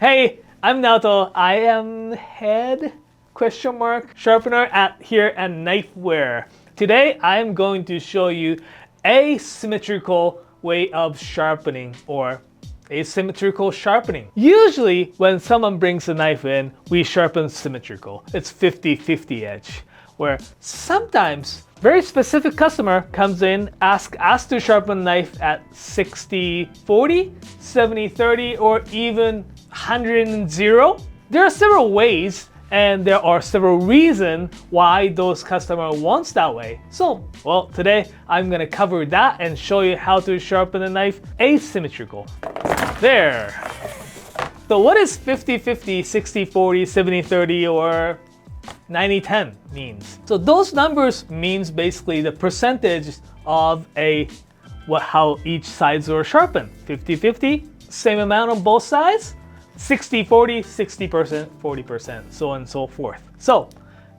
Hey, I'm Naoto. I am head sharpener here at Knifewear. Today I'm going to show you asymmetrical way of sharpening or asymmetrical sharpening. Usually when someone brings a knife in, we sharpen symmetrical. It's 50-50 edge. Where sometimes very specific customer comes in, asks us to sharpen knife at 60-40, 70-30, or even 100-0. There are several ways and there are several reasons why those customer wants that way. So, well, today I'm gonna cover that and show you how to sharpen a knife asymmetrical. There. So what is 50-50, 60-40, 70-30, or 90-10 means? So those numbers means basically the percentage of how each sides are sharpened. 50-50, same amount on both sides. 60-40, 60%, 40%, so on and so forth. So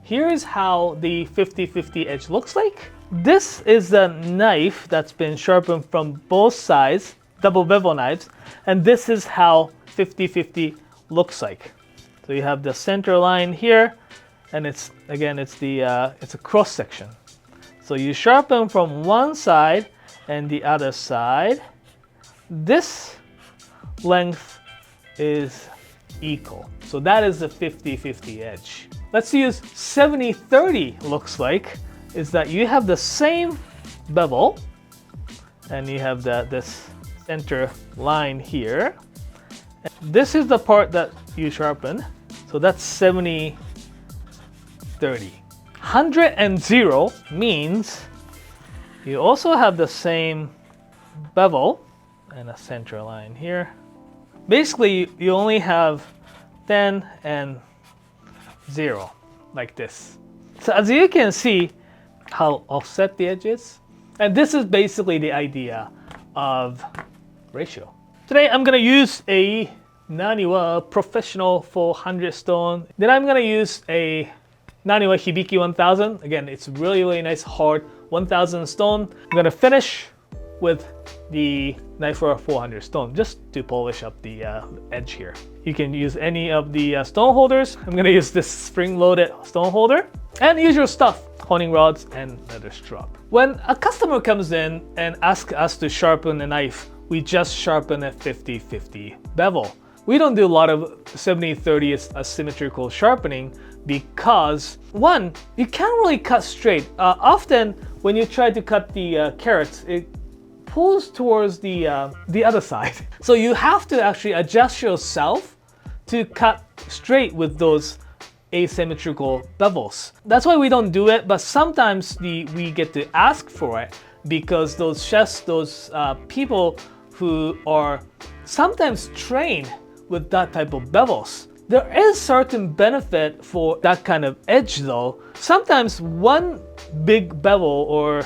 here's how the 50-50 edge looks like. This is the knife that's been sharpened from both sides, double bevel knives, and this is how 50-50 looks like. So you have the center line here, and it's a cross section. So you sharpen from one side and the other side. This length is equal. So that is the 50-50 edge. Let's use 70-30 looks like is that you have the same bevel and you have this center line here. This is the part that you sharpen. So that's 70-30. 100-0 means you also have the same bevel and a center line here. Basically, you only have 10 and 0, like this. So as you can see how offset the edge is, and this is basically the idea of ratio. Today I'm gonna use a Naniwa Professional 400 stone. Then I'm gonna use a Naniwa Hibiki 1000. Again, it's really nice hard 1000 stone. I'm gonna finish with the Knifewear 400 stone just to polish up the edge here. You can use any of the stone holders. I'm gonna use this spring-loaded stone holder and usual stuff, honing rods and leather strap. When a customer comes in and asks us to sharpen a knife, we just sharpen a 50-50 bevel. We don't do a lot of 70-30 asymmetrical sharpening because, one, you can't really cut straight. Often when you try to cut the carrots, it pulls towards the other side. So you have to actually adjust yourself to cut straight with those asymmetrical bevels. That's why we don't do it, but sometimes we get to ask for it because those chefs, those people who are sometimes trained with that type of bevels. There is certain benefit for that kind of edge though. Sometimes one big bevel or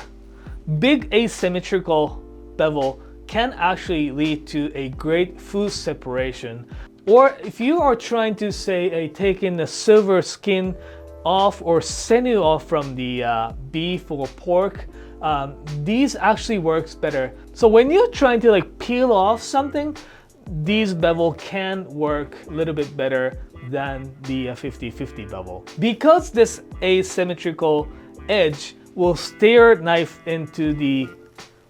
big asymmetrical bevel can actually lead to a great food separation. Or if you are trying to say taking the silver skin off or sinew off from the beef or pork, these actually works better. So when you're trying to peel off something, these bevel can work a little bit better than the 50-50 bevel. Because this asymmetrical edge will steer knife into the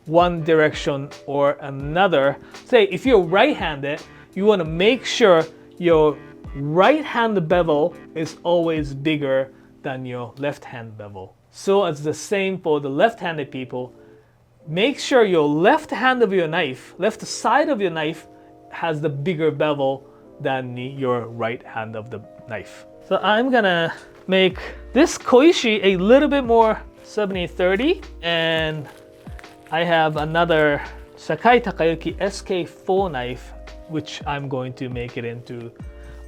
one direction or another. Say if you're right-handed, you want to make sure your right-hand bevel is always bigger than your left-hand bevel. So it's the same for the left-handed people. Make sure your left hand of your knife, left side of your knife, has the bigger bevel than your right hand of the knife. So I'm gonna make this koishi a little bit more 70-30, and I have another Sakai Takayuki SK4 knife, which I'm going to make it into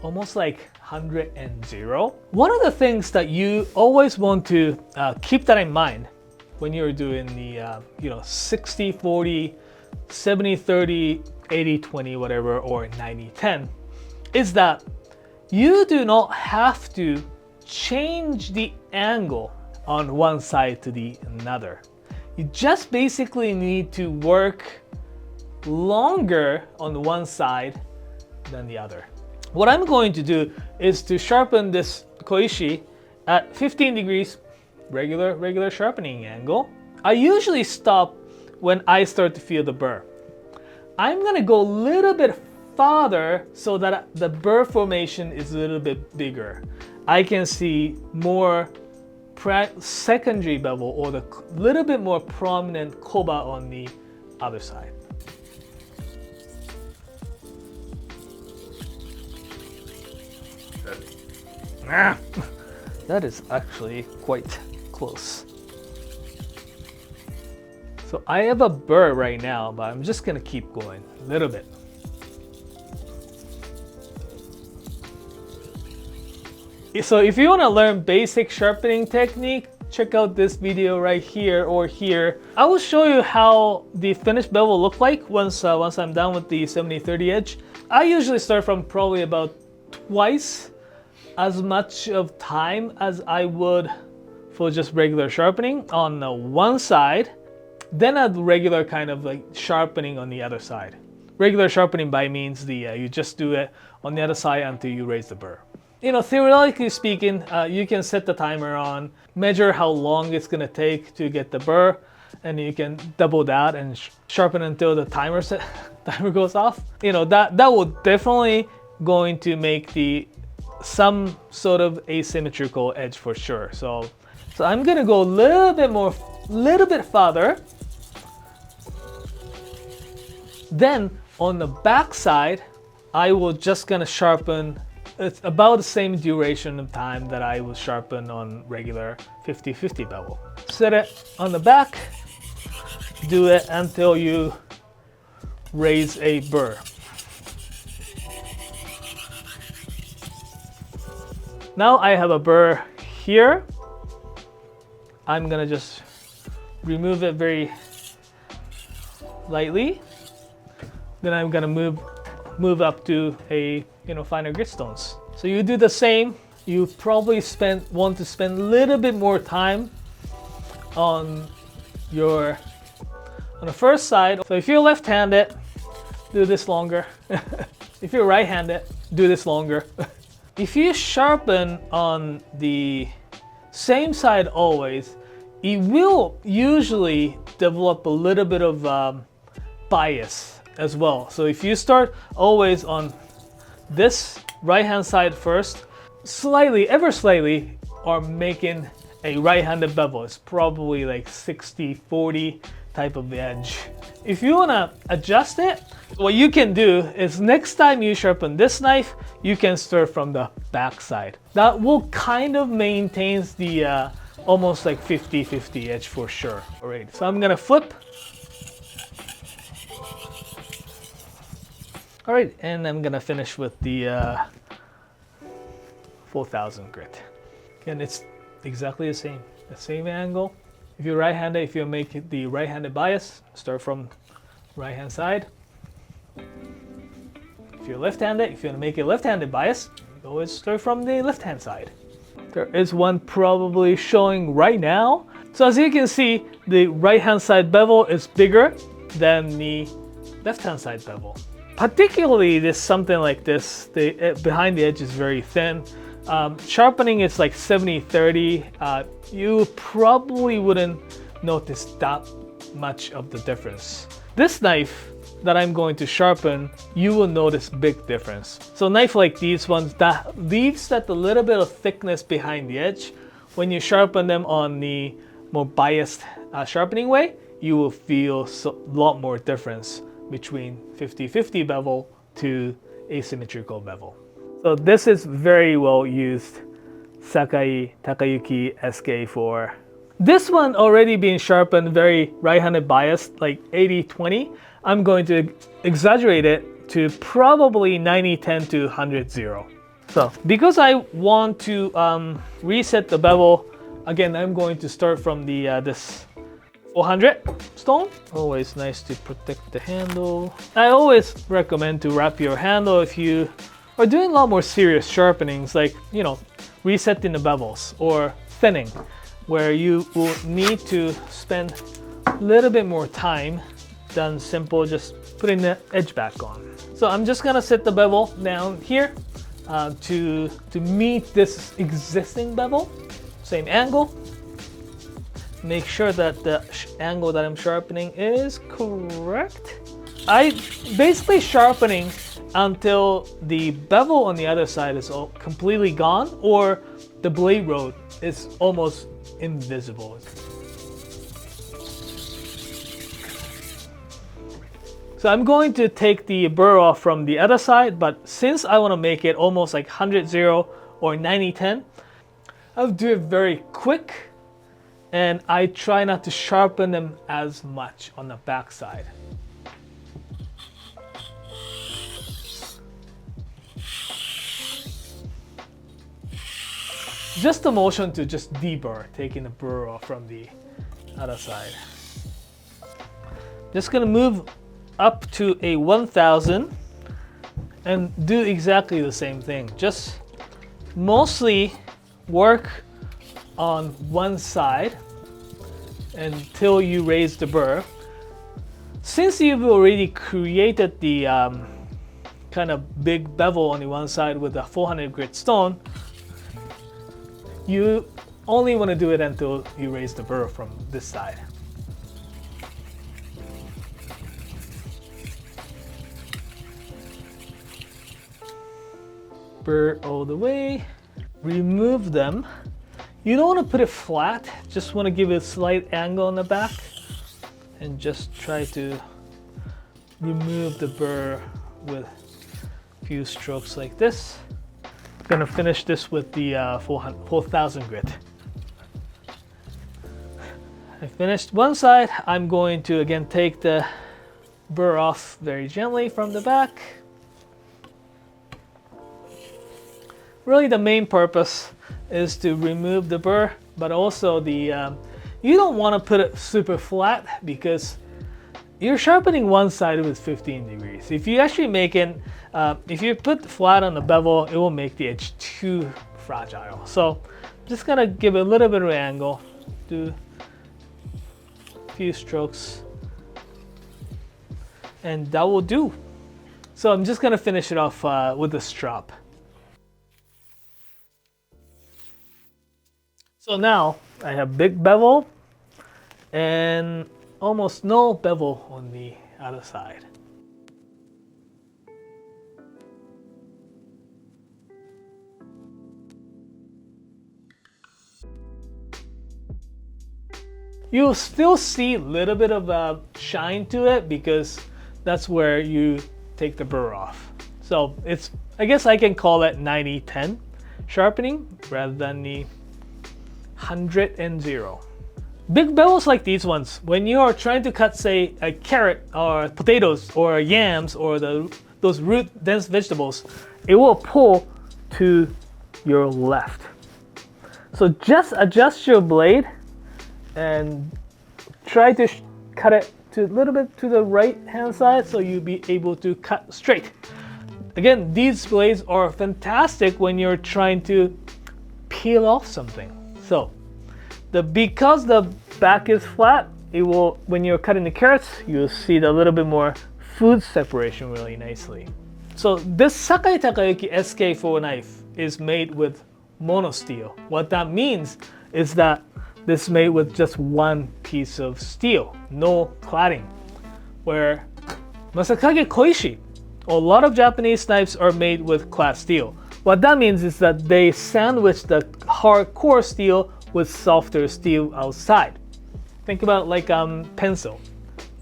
almost like 100-0. One of the things that you always want to keep that in mind when you're doing the 60-40, 70-30, 80-20, whatever, or 90-10, is that you do not have to change the angle on one side to the another. You just basically need to work longer on one side than the other. What I'm going to do is to sharpen this koishi at 15 degrees regular sharpening angle. I usually stop when I start to feel the burr. I'm gonna go a little bit farther so that the burr formation is a little bit bigger. I can see more secondary bevel or the little bit more prominent koba on the other side. That is actually quite close. So I have a burr right now, but I'm just gonna keep going a little bit. So if you want to learn basic sharpening technique, check out this video right here or here. I will show you how the finished bevel look like once I'm done with the 70-30 edge. I usually start from probably about twice as much of time as I would for just regular sharpening on the one side, then a regular kind of like sharpening on the other side. Regular sharpening by means you just do it on the other side until you raise the burr. You know, theoretically speaking, you can set the timer on, measure how long it's gonna take to get the burr, and you can double that and sharpen until the timer goes off. You know, that will definitely going to make some sort of asymmetrical edge for sure. So I'm gonna go a little bit farther. Then on the back side, I will just gonna sharpen. It's about the same duration of time that I will sharpen on regular 50-50 bevel. Set it on the back, do it until you raise a burr. Now I have a burr here. I'm gonna just remove it very lightly. Then I'm gonna move up to a finer grit stones. So you do the same. You probably want to spend a little bit more time on the first side. So if you're left-handed, do this longer. If you're right-handed, do this longer. If you sharpen on the same side always, it will usually develop a little bit of bias as well. So if you start always on this right-hand side first, ever slightly, are making a right-handed bevel. It's probably like 60-40 type of edge. If you want to adjust it, what you can do is next time you sharpen this knife, you can start from the back side. That will kind of maintains the almost like 50-50 edge for sure. Alright, so I'm gonna flip. Alright, and I'm gonna finish with the 4000 grit. Again, it's exactly the same angle. If you're right-handed, if you make it the right-handed bias, start from right-hand side. If you're left-handed, if you want to make it left-handed bias, always start from the left-hand side. There is one probably showing right now. So as you can see, the right-hand side bevel is bigger than the left-hand side bevel. Particularly something like this, behind the edge is very thin. Sharpening is like 70-30. You probably wouldn't notice that much of the difference. This knife that I'm going to sharpen, you will notice big difference. So a knife like these ones that leaves that a little bit of thickness behind the edge, when you sharpen them on the more biased sharpening way, you will feel a lot more difference between 50-50 bevel to asymmetrical bevel. So this is very well used Sakai Takayuki SK4. This one already being sharpened very right-handed biased, like 80-20. I'm going to exaggerate it to probably 90-10 to 100-0. So because I want to reset the bevel, again, I'm going to start from the this 400 stone. Always nice to protect the handle. I always recommend to wrap your handle if you are doing a lot more serious sharpenings, like, resetting the bevels or thinning, where you will need to spend a little bit more time than simple just putting the edge back on. So I'm just gonna set the bevel down here to meet this existing bevel. Same angle. Make sure that the angle that I'm sharpening is correct. I basically sharpening until the bevel on the other side is all completely gone, or the blade road is almost invisible. So I'm going to take the burr off from the other side, but since I want to make it almost like 100-0 or 90-10, I'll do it very quick, and I try not to sharpen them as much on the back side. Just the motion to just deburr, taking the burr off from the other side. Just gonna move up to a 1000 and do exactly the same thing. Just mostly work on one side until you raise the burr. Since you've already created the kind of big bevel on the one side with a 400 grit stone, you only want to do it until you raise the burr from this side. Burr all the way. Remove them. You don't want to put it flat, just want to give it a slight angle on the back and just try to remove the burr with a few strokes like this. I'm gonna finish this with the 4000 grit. I finished one side. I'm going to again take the burr off very gently from the back. Really the main purpose is to remove the burr, but also the you don't want to put it super flat because you're sharpening one side with 15 degrees. If you actually make it, if you put flat on the bevel, it will make the edge too fragile. So I'm just gonna give it a little bit of an angle, do a few strokes, and that will do. So I'm just gonna finish it off with the strap. So now I have big bevel and almost no bevel on the other side. You'll still see a little bit of a shine to it because that's where you take the burr off. So it's, I guess I can call it 90-10 sharpening rather than the 100-0. Big bevels like these ones, when you are trying to cut, say, a carrot or potatoes or yams or those root dense vegetables, it will pull to your left. So just adjust your blade and try to cut it to a little bit to the right hand side so you'll be able to cut straight. Again, these blades are fantastic when you're trying to peel off something. So because the back is flat, it will, when you're cutting the carrots, you'll see the little bit more food separation really nicely. So this Sakai Takayuki SK4 knife is made with mono steel. What that means is that this is made with just one piece of steel, no cladding. Where Masakage Koishi, a lot of Japanese knives are made with clad steel. What that means is that they sandwich the hardcore steel with softer steel outside. Think about like pencil.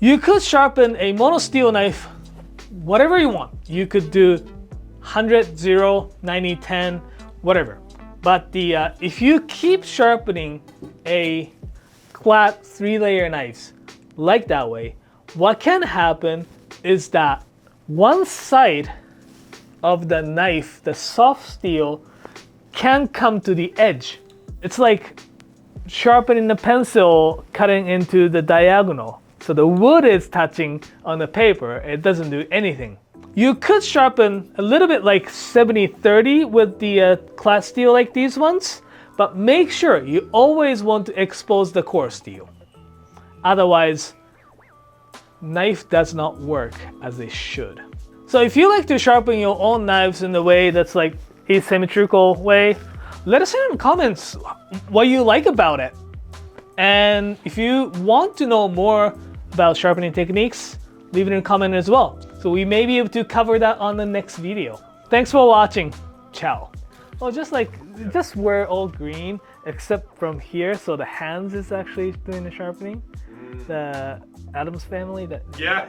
You could sharpen a mono steel knife whatever you want. You could do 100, 0, 90, 10, whatever. But if you keep sharpening a clad 3-layer knives like that way, what can happen is that one side of the knife, the soft steel, can come to the edge. It's like sharpening the pencil, cutting into the diagonal. So the wood is touching on the paper, it doesn't do anything. You could sharpen a little bit like 70-30 with the clad steel like these ones, but make sure you always want to expose the core steel. Otherwise, knife does not work as it should. So if you like to sharpen your own knives in a way that's like asymmetrical way. Let us know in the comments what you like about it. And if you want to know more about sharpening techniques, leave it in a comment as well. So we may be able to cover that on the next video. Thanks for watching. Ciao. Oh, just wear all green except from here, so the hands is actually doing the sharpening. The Adams family. Yeah.